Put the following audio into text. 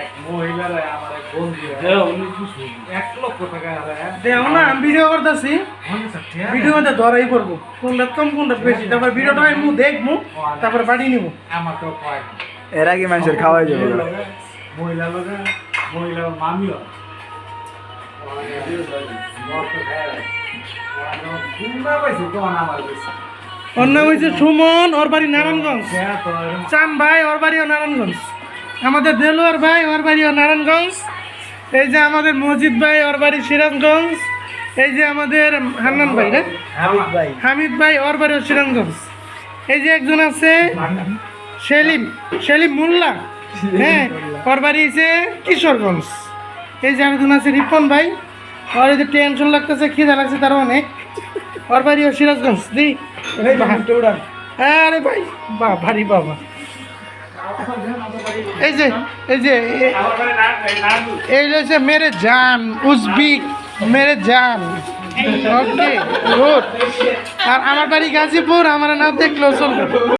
এক মহিলার আমার এক বন্ধু 1,00,000 টাকা দেও না আমি ভিডিও করতেছি ভিডিও মধ্যে ধরাই করবো কোনটা কম কোনটা বেশি তারপর ভিডিওটা আমি দেখবো তারপর বাড়ি নিব আমার তো কয় না। এরা কি মানুষের খাওয়াই যাবে মহিলা লোকে মহিলা মামিও ওর নাম হয়েছে সুমন ওর বাড়ি নারায়ণগঞ্জ চান ভাই ওর বাড়িও নারায়ণগঞ্জ আমাদের দেলোয়ার ভাই ওর বাড়িও নারায়ণগঞ্জ এই যে আমাদের মসজিদ ভাই ওর বাড়ি সিরাজগঞ্জ এই যে আমাদের হান্নান ভাই না হামিদ ভাই ওর বাড়িও সিরাজগঞ্জ এই যে একজন আছে সেলিম সেলিম মোল্লা হ্যাঁ ওর বাড়ি হচ্ছে কিশোরগঞ্জ এই যে একজন আছে রিপন ভাই ওর এই যে টেনশন লাগতেছে খিদা লাগছে তার অনেক ওর বাড়িও সিরাজগঞ্জ দি আরে ভাই বা ভারী বাবা এই যে এই হচ্ছে মেরে জান উজবিক মেরে জান ওকে গুড আর আমার বাড়ি গাজীপুর আমার না দেখলেও চলবে।